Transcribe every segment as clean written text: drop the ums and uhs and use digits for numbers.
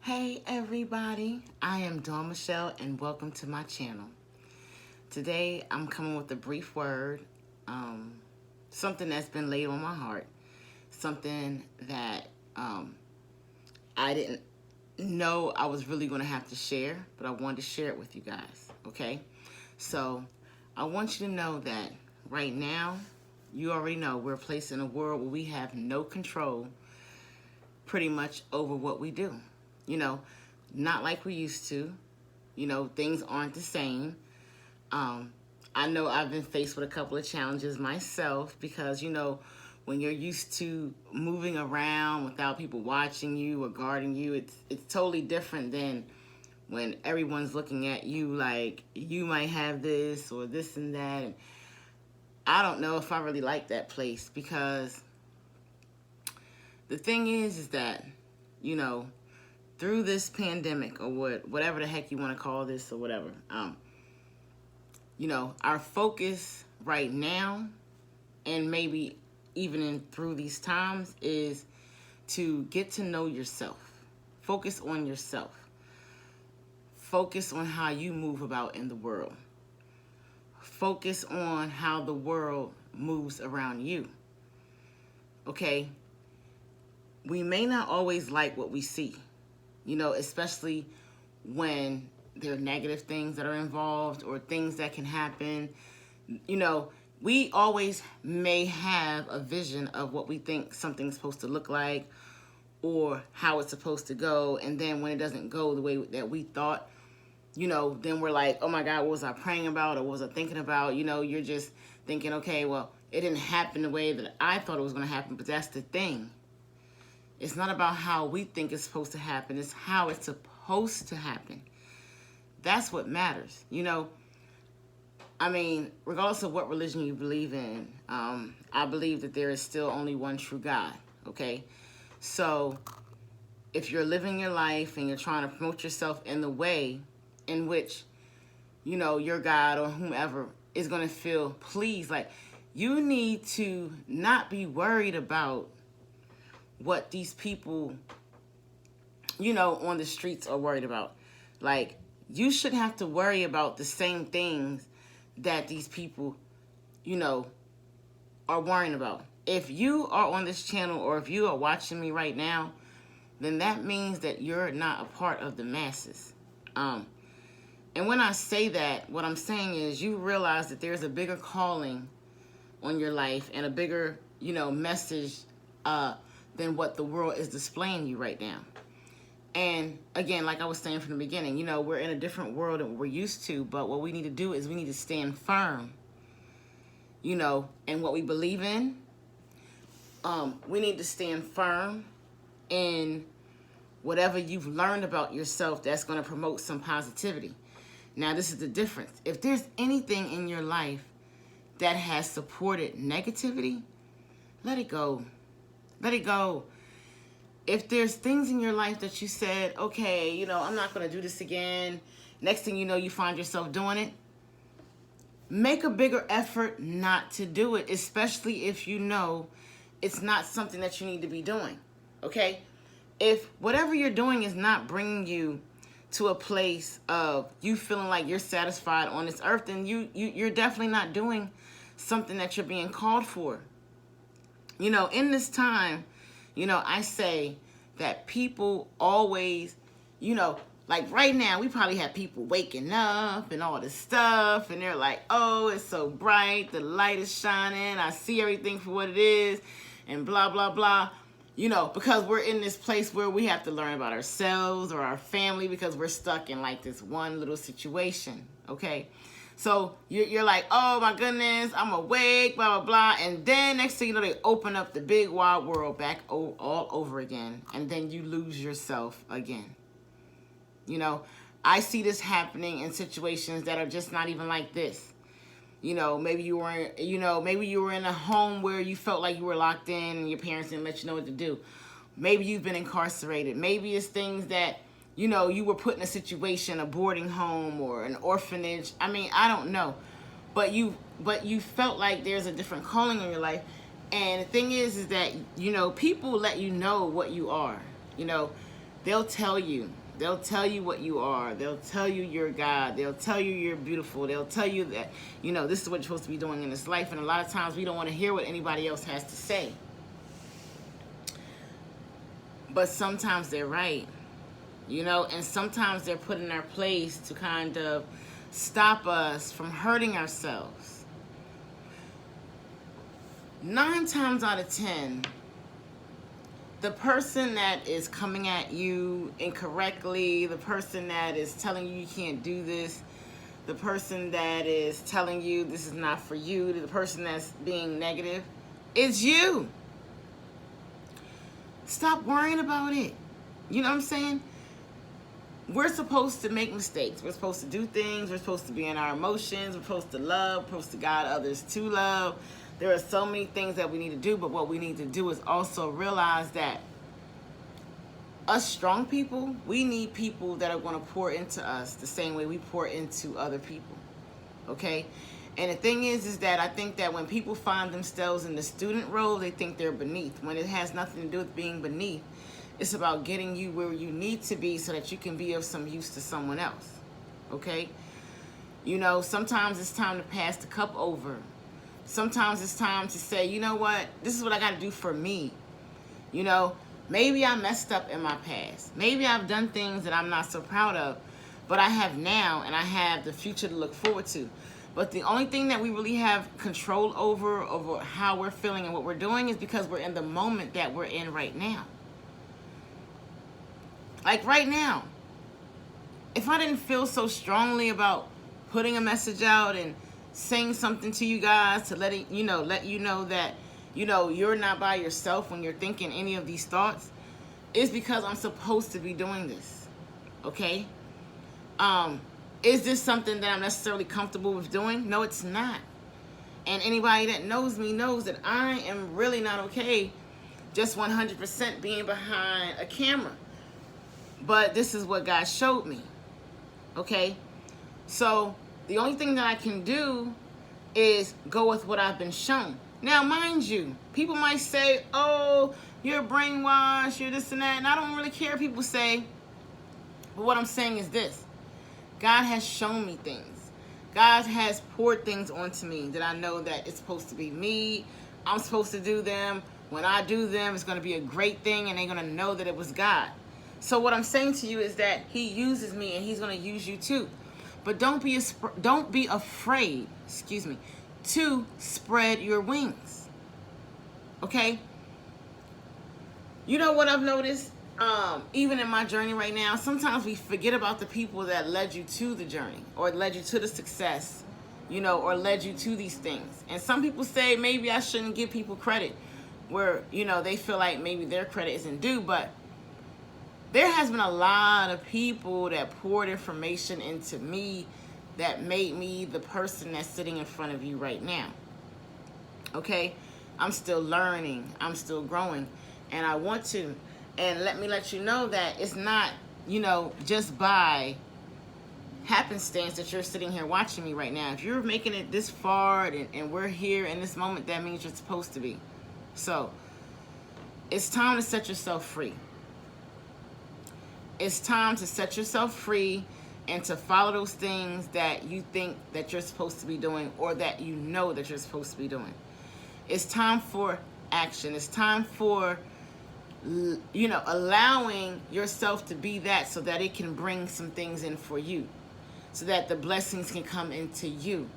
Hey everybody, I am Dawn Michelle and welcome to my channel. Today I'm coming with a brief word, something that's been laid on my heart, something that I didn't know I was really going to have to share, but I wanted to share it with you guys, okay? So I want you to know that right now, you already know we're placed in a world where we have no control pretty much over what we do. Not like we used to. Things aren't the same. I know I've been faced with a couple of challenges myself because, when you're used to moving around without people watching you or guarding you, it's totally different than when everyone's looking at you like you might have this or this and that. And I don't know if I really like that place because the thing is that, through this pandemic or whatever the heck you want to call this or whatever, our focus right now and maybe even through these times is to get to know yourself. Focus on yourself. Focus on how you move about in the world. Focus on how the world moves around you. Okay? We may not always like what we see. Especially when there are negative things that are involved or things that can happen. We always may have a vision of what we think something's supposed to look like or how it's supposed to go. And then when it doesn't go the way that we thought, then we're like, oh my God, what was I praying about or what was I thinking about? You're just thinking, okay, well, it didn't happen the way that I thought it was going to happen. But that's the thing. It's not about how we think it's supposed to happen. It's how it's supposed to happen. That's what matters. Regardless of what religion you believe in, I believe that there is still only one true God, okay? So if you're living your life and you're trying to promote yourself in the way in which, your God or whomever is going to feel pleased, like you need to not be worried about what these people, on the streets are worried about. Like, you shouldn't have to worry about the same things that these people, are worrying about. If you are on this channel or if you are watching me right now, then that means that you're not a part of the masses. And when I say that, what I'm saying is you realize that there's a bigger calling on your life and a bigger, message, than what the world is displaying you right now. And again, like I was saying from the beginning, we're in a different world than we're used to, but what we need to do is we need to stand firm, in what we believe in. We need to stand firm in whatever you've learned about yourself that's going to promote some positivity. Now, this is the difference. If there's anything in your life that has supported negativity, let it go. Let it go. If there's things in your life that you said, okay, I'm not going to do this again. Next thing you know, you find yourself doing it. Make a bigger effort not to do it, especially if you know it's not something that you need to be doing. Okay? If whatever you're doing is not bringing you to a place of you feeling like you're satisfied on this earth, then you're definitely not doing something that you're being called for. In this time, I say that people always, like right now, we probably have people waking up and all this stuff, and they're like, oh, it's so bright, the light is shining, I see everything for what it is, and blah, blah, blah. Because we're in this place where we have to learn about ourselves or our family because we're stuck in like this one little situation, okay? So you're like, oh my goodness, I'm awake, blah, blah, blah. And then next thing you know, they open up the big wide world back all over again. And then you lose yourself again. I see this happening in situations that are just not even like this. Maybe you were in a home where you felt like you were locked in and your parents didn't let you know what to do. Maybe you've been incarcerated. Maybe it's things that you were put in a situation, a boarding home or an orphanage. I don't know. But you felt like there's a different calling in your life. And the thing is that, people let you know what you are. they'll tell you. They'll tell you what you are. They'll tell you you're God. They'll tell you you're beautiful. They'll tell you that, this is what you're supposed to be doing in this life. And a lot of times we don't want to hear what anybody else has to say. But sometimes they're right, and sometimes they're put in our place to kind of stop us from hurting ourselves. 9 times out of 10, the person that is coming at you incorrectly, the person that is telling you you can't do this, the person that is telling you this is not for you, the person that's being negative, is you. Stop worrying about it. You know what I'm saying? We're supposed to make mistakes. We're supposed to do things. We're supposed to be in our emotions. We're supposed to love. We're supposed to guide others to love. There are so many things that we need to do, but what we need to do is also realize that us strong people, we need people that are going to pour into us the same way we pour into other people, okay? And the thing is that I think that when people find themselves in the student role, they think they're beneath. When it has nothing to do with being beneath, it's about getting you where you need to be so that you can be of some use to someone else, okay? Sometimes it's time to pass the cup over. Sometimes it's time to say, you know what, this is what I got to do for me. Maybe I messed up in my past. Maybe I've done things that I'm not so proud of, but I have now, and I have the future to look forward to. But the only thing that we really have control over how we're feeling and what we're doing is because we're in the moment that we're in right now. Like right now, if I didn't feel so strongly about putting a message out and saying something to you guys to let you know that you're not by yourself when you're thinking any of these thoughts, is because I'm supposed to be doing this. Okay? Is this something that I'm necessarily comfortable with doing? No, it's not. And anybody that knows me knows that I am really not okay just 100% being behind a camera. But this is what God showed me. Okay? So the only thing that I can do is go with what I've been shown. Now, mind you, people might say, oh, you're brainwashed, you're this and that, and I don't really care what people say. But what I'm saying is this. God has shown me things. God has poured things onto me that I know that it's supposed to be me. I'm supposed to do them. When I do them, it's going to be a great thing, and they're going to know that it was God. So what I'm saying to you is that he uses me, and he's going to use you too. But don't be afraid, to spread your wings. Okay? You know what I've noticed? Even in my journey right now, sometimes we forget about the people that led you to the journey or led you to the success, or led you to these things. And some people say maybe I shouldn't give people credit where, they feel like maybe their credit isn't due, but there has been a lot of people that poured information into me that made me the person that's sitting in front of you right now. Okay? I'm still learning. I'm still growing. And I want to. And let me let you know that it's not, just by happenstance that you're sitting here watching me right now. If you're making it this far and we're here in this moment, that means you're supposed to be. So, it's time to set yourself free. It's time to set yourself free and to follow those things that you think that you're supposed to be doing or that you know that you're supposed to be doing. It's time for action. It's time for, allowing yourself to be that so that it can bring some things in for you, so that the blessings can come into you,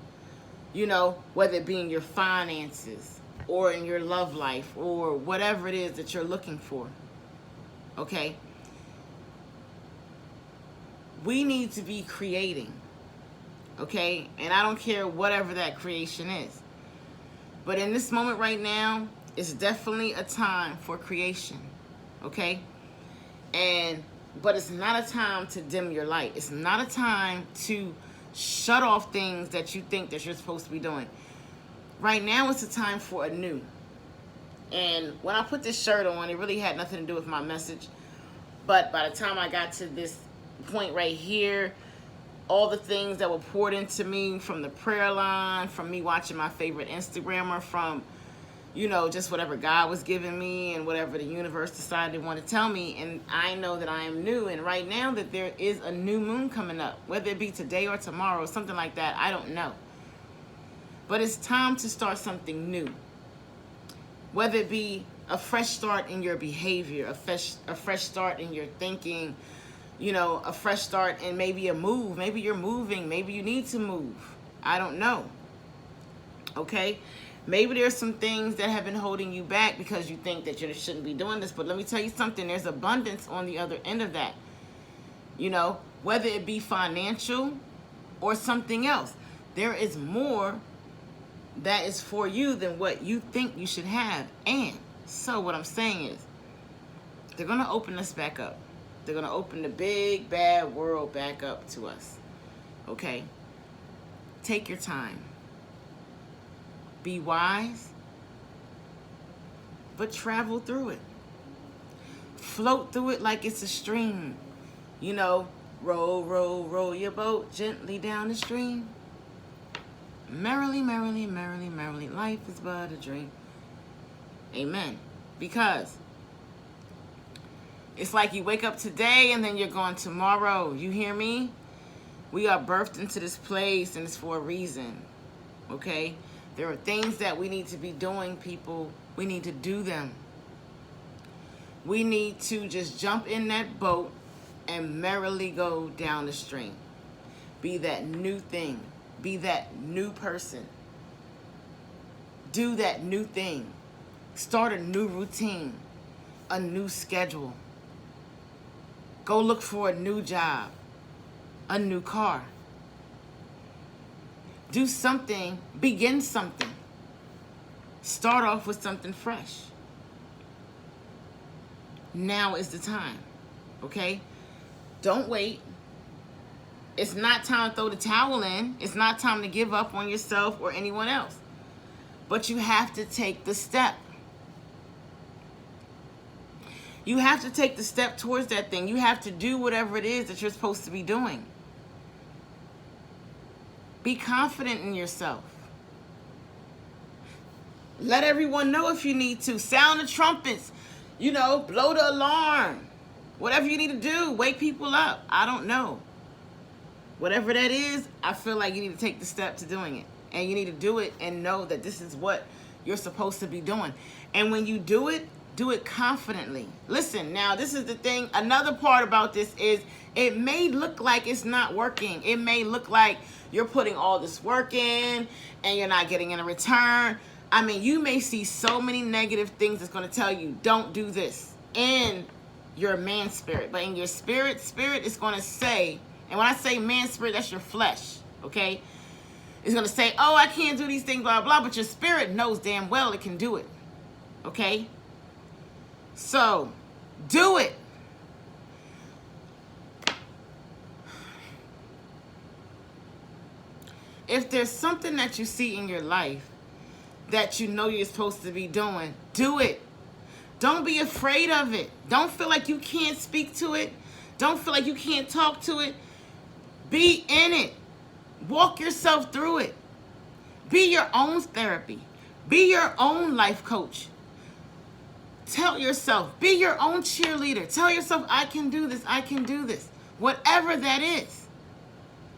whether it be in your finances or in your love life or whatever it is that you're looking for. Okay? We need to be creating, okay? And I don't care whatever that creation is. But in this moment right now, it's definitely a time for creation, okay? But it's not a time to dim your light. It's not a time to shut off things that you think that you're supposed to be doing. Right now, it's a time for a new. And when I put this shirt on, it really had nothing to do with my message. But by the time I got to this point right here, all the things that were poured into me from the prayer line, from me watching my favorite Instagrammer, from you know, just whatever God was giving me and whatever the universe decided to want to tell me. And I know that I am new. And right now that there is a new moon coming up, whether it be today or tomorrow, something like that, I don't know. But it's time to start something new. Whether it be a fresh start in your behavior, a fresh start in your thinking, you know, a fresh start in maybe a move. Maybe you're moving. Maybe you need to move. I don't know. Okay? Maybe there's some things that have been holding you back because you think that you shouldn't be doing this. But let me tell you something. There's abundance on the other end of that. You know, whether it be financial or something else. There is more that is for you than what you think you should have. And so what I'm saying is, they're going to open us back up. They're going to open the big, bad world back up to us. Okay? Take your time. Be wise, but travel through it. Float through it like it's a stream. You know, roll, roll, roll your boat gently down the stream. Merrily, merrily, merrily, merrily, life is but a dream. Amen. Because it's like you wake up today and then you're gone tomorrow. You hear me? We are birthed into this place and it's for a reason. Okay? There are things that we need to be doing, people. We need to do them. We need to just jump in that boat and merrily go down the stream. Be that new thing. Be that new person. Do that new thing. Start a new routine. A new schedule. Go look for a new job. A new car. Do something. Begin something. Start off with something fresh. Now is the time. Okay? Don't wait. It's not time to throw the towel in. It's not time to give up on yourself or anyone else. But you have to take the step. You have to take the step towards that thing. You have to do whatever it is that you're supposed to be doing. Be confident in yourself. Let everyone know if you need to. Sound the trumpets. You know, blow the alarm. Whatever you need to do. Wake people up. I don't know. Whatever that is, I feel like you need to take the step to doing it. And you need to do it and know that this is what you're supposed to be doing. And when you do it confidently. Listen, now this is the thing. Another part about this is it may look like it's not working. It may look like you're putting all this work in and you're not getting in a return. I mean, you may see so many negative things that's going to tell you, don't do this in your man spirit. But in your spirit is going to say, and when I say man spirit, that's your flesh, okay? It's going to say, oh, I can't do these things, blah, blah, but your spirit knows damn well it can do it, okay? So, do it. If there's something that you see in your life that you know you're supposed to be doing, do it. Don't be afraid of it. Don't feel like you can't speak to it. Don't feel like you can't talk to it. Be in it. Walk yourself through it. Be your own therapy. Be your own life coach. Tell yourself, be your own cheerleader. Tell yourself, I can do this, I can do this. Whatever that is.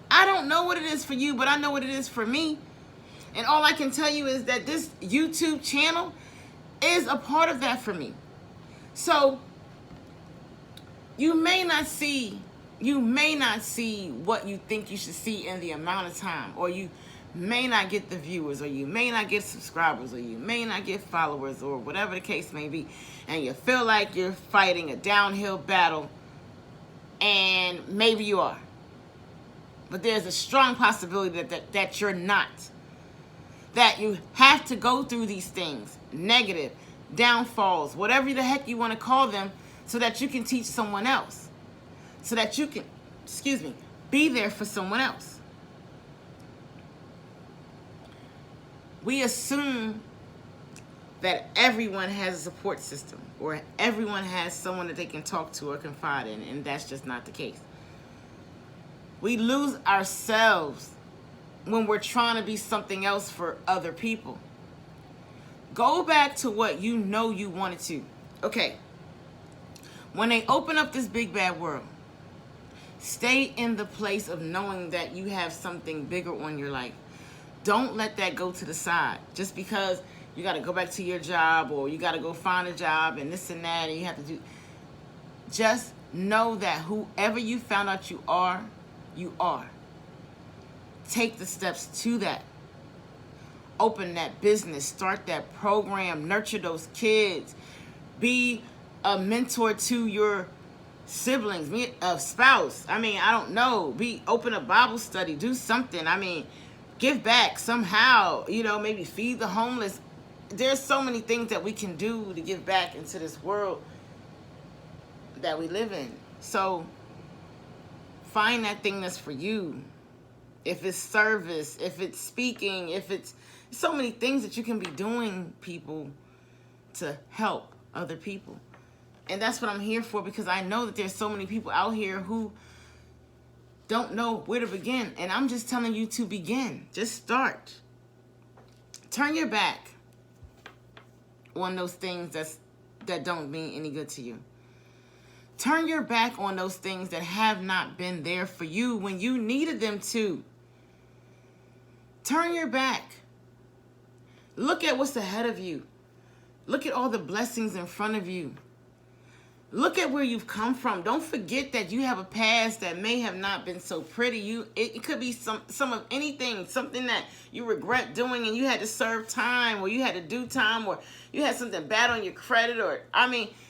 I don't know what it is for you, but I know what it is for me. And all I can tell you is that this YouTube channel is a part of that for me. So, you may not see what you think you should see in the amount of time, or you may not get the viewers, or you may not get subscribers, or you may not get followers, or whatever the case may be, and you feel like you're fighting a downhill battle, and maybe you are. But there's a strong possibility that you're not. That you have to go through these things, negative, downfalls, whatever the heck you want to call them, so that you can teach someone else. So that you can, be there for someone else. We assume that everyone has a support system, or everyone has someone that they can talk to or confide in, and that's just not the case. We lose ourselves when we're trying to be something else for other people. Go back to what you know you wanted to. Okay. When they open up this big bad world, stay in the place of knowing that you have something bigger on your life. Don't let that go to the side just because you got to go back to your job or you got to go find a job and this and that and you have to do. Just know that whoever you found out you are, you are. Take the steps to that. Open that business, start that program, nurture those kids, be a mentor to your siblings, be a spouse. I mean, I don't know. Open a Bible study, do something. I mean, give back somehow, maybe feed the homeless. There's so many things that we can do to give back into this world that we live in. So find that thing that's for you. If it's service, if it's speaking, if it's so many things that you can be doing, people, to help other people. And that's what I'm here for, because I know that there's so many people out here who don't know where to begin. And I'm just telling you to begin. Just start. Turn your back on those things that don't mean any good to you. Turn your back on those things that have not been there for you when you needed them to. Turn your back. Look at what's ahead of you. Look at all the blessings in front of you. Look at where you've come from. Don't forget that you have a past that may have not been so pretty. It could be some of anything, something that you regret doing and you had to serve time, or you had to do time, or you had something bad on your credit, or,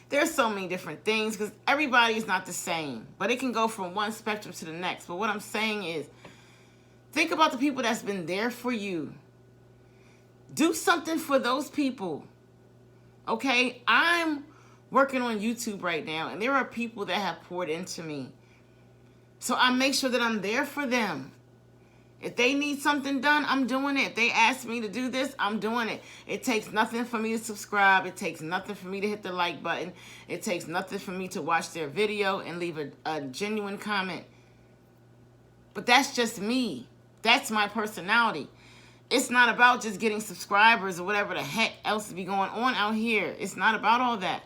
there's so many different things, because everybody is not the same. But it can go from one spectrum to the next. But what I'm saying is, think about the people that's been there for you. Do something for those people. Okay? I'm working on YouTube right now, and there are people that have poured into me. So I make sure that I'm there for them. If they need something done, I'm doing it. If they ask me to do this, I'm doing it. It takes nothing for me to subscribe. It takes nothing for me to hit the like button. It takes nothing for me to watch their video and leave a genuine comment. But that's just me. That's my personality. It's not about just getting subscribers or whatever the heck else be going on out here. It's not about all that.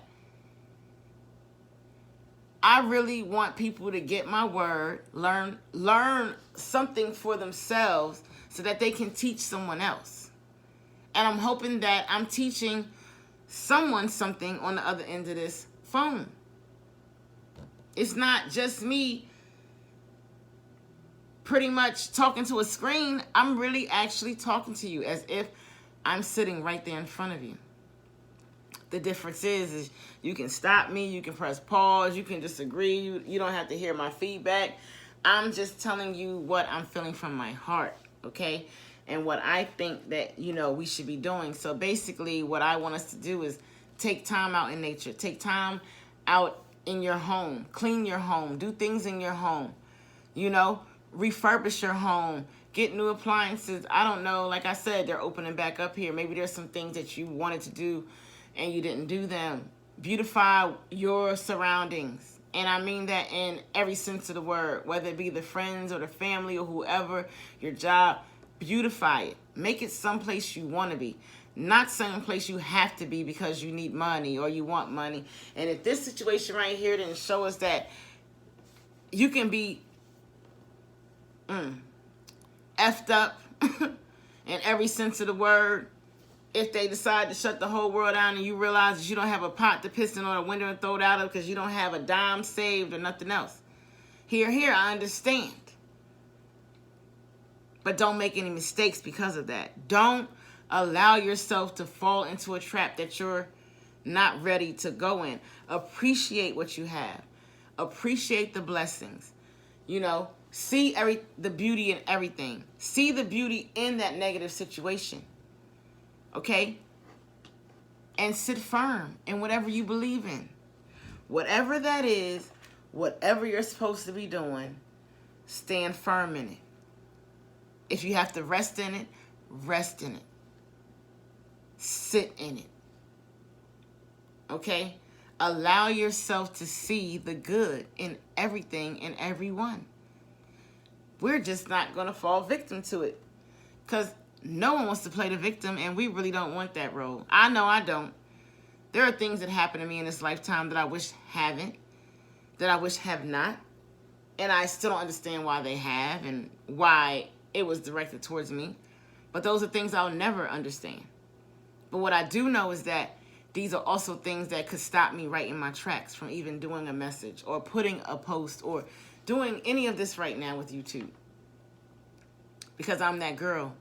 I really want people to get my word, learn something for themselves so that they can teach someone else. And I'm hoping that I'm teaching someone something on the other end of this phone. It's not just me pretty much talking to a screen. I'm really actually talking to you as if I'm sitting right there in front of you. The difference is you can stop me, you can press pause, you can disagree, you don't have to hear my feedback. I'm just telling you what I'm feeling from my heart, okay? And what I think that, we should be doing. So basically what I want us to do is take time out in nature. Take time out in your home. Clean your home. Do things in your home. Refurbish your home. Get new appliances. I don't know. Like I said, they're opening back up here. Maybe there's some things that you wanted to do and you didn't do them. Beautify your surroundings. And I mean that in every sense of the word, whether it be the friends or the family or whoever, your job, beautify it. Make it someplace you want to be, not someplace you have to be because you need money or you want money. And if this situation right here didn't show us that you can be effed up in every sense of the word, if they decide to shut the whole world down and you realize that you don't have a pot to piss in on a window and throw it out of because you don't have a dime saved or nothing else. Here, I understand. But don't make any mistakes because of that. Don't allow yourself to fall into a trap that you're not ready to go in. Appreciate what you have. Appreciate the blessings. See the beauty in everything. See the beauty in that negative situation. Okay? And sit firm in whatever you believe in. Whatever that is, whatever you're supposed to be doing, stand firm in it. If you have to rest in it, rest in it. Sit in it. Okay? Allow yourself to see the good in everything and everyone. We're just not going to fall victim to it. Because No one wants to play the victim, and we really don't want that role. I know I don't. There are things that happen to me in this lifetime that I wish haven't, that I wish have not, and I still don't understand why they have and why it was directed towards me. But those are things I'll never understand. But what I do know is that these are also things that could stop me right in my tracks from even doing a message or putting a post or doing any of this right now with YouTube. Because I'm that girl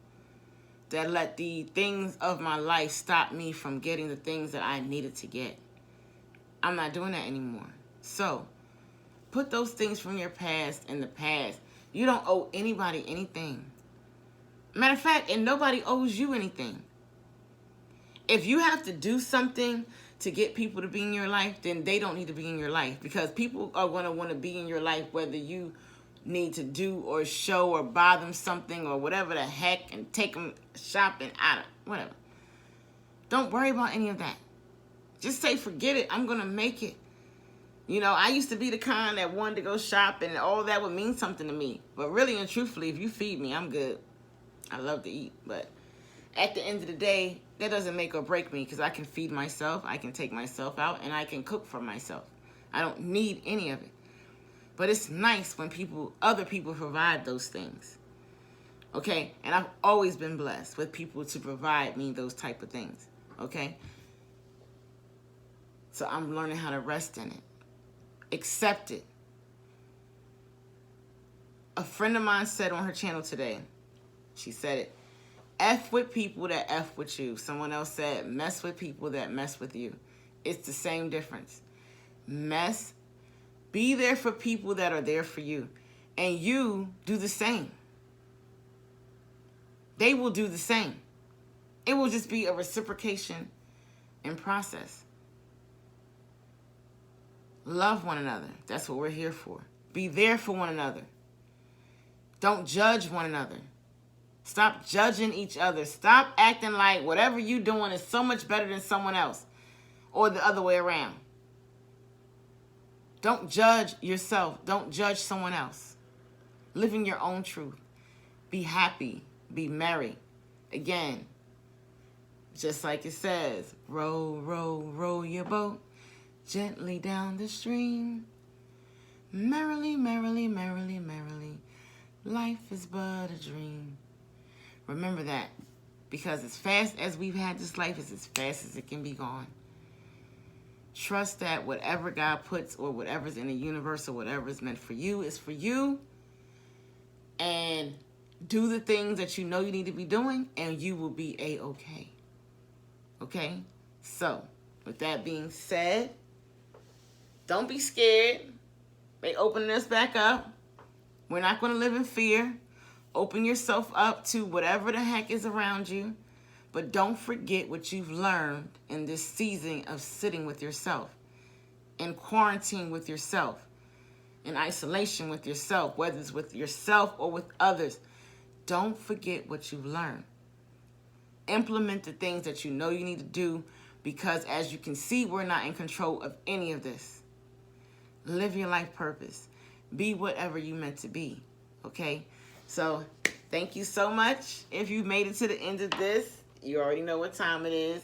that let the things of my life stop me from getting the things that I needed to get. I'm not doing that anymore. So, put those things from your past in the past. You don't owe anybody anything. Matter of fact, and nobody owes you anything. If you have to do something to get people to be in your life, then they don't need to be in your life, because people are going to want to be in your life whether you need to do or show or buy them something or whatever the heck, and take them shopping, out of whatever. Don't worry about any of that. Just say, forget it. I'm going to make it. You know, I used to be the kind that wanted to go shopping and all that would mean something to me. But really and truthfully, if you feed me, I'm good. I love to eat. But at the end of the day, that doesn't make or break me, because I can feed myself, I can take myself out, and I can cook for myself. I don't need any of it. But it's nice when other people provide those things. Okay? And I've always been blessed with people to provide me those type of things. Okay? So I'm learning how to rest in it. Accept it. A friend of mine said on her channel today, she said it, F with people that F with you. Someone else said, mess with people that mess with you. It's the same difference. Be there for people that are there for you. And you do the same. They will do the same. It will just be a reciprocation in process. Love one another. That's what we're here for. Be there for one another. Don't judge one another. Stop judging each other. Stop acting like whatever you're doing is so much better than someone else, or the other way around. Don't judge yourself. Don't judge someone else. Live in your own truth. Be happy. Be merry. Again, just like it says, row, row, row your boat gently down the stream. Merrily, merrily, merrily, merrily, life is but a dream. Remember that, because as fast as we've had this life is as fast as it can be gone. Trust that whatever God puts, or whatever's in the universe, or whatever is meant for you is for you. And do the things that you know you need to be doing, and you will be A-okay. Okay? So, with that being said, don't be scared. They opening us back up. We're not going to live in fear. Open yourself up to whatever the heck is around you. But don't forget what you've learned in this season of sitting with yourself, in quarantine with yourself, in isolation with yourself, whether it's with yourself or with others. Don't forget what you've learned. Implement the things that you know you need to do, because as you can see, we're not in control of any of this. Live your life purpose. Be whatever you meant to be. Okay? So, thank you so much. If you made it to the end of this, you already know what time it is.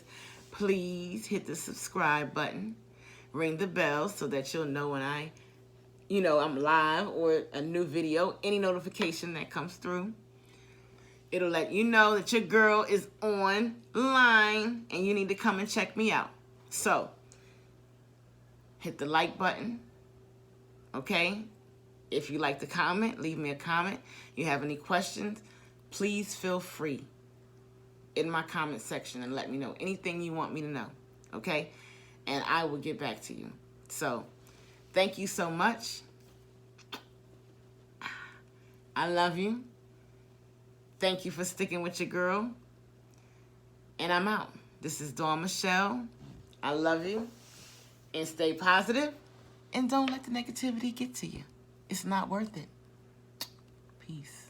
Please hit the subscribe button. Ring the bell so that you'll know when I'm live or a new video. Any notification that comes through, it'll let you know that your girl is online and you need to come and check me out. So, hit the like button. Okay? If you like to comment, leave me a comment. You have any questions, please feel free in my comment section and let me know anything you want me to know. Okay? And I will get back to you. So, thank you so much. I love you. Thank you for sticking with your girl. And I'm out. This is Dawn Michelle. I love you. And stay positive. And don't let the negativity get to you. It's not worth it. Peace.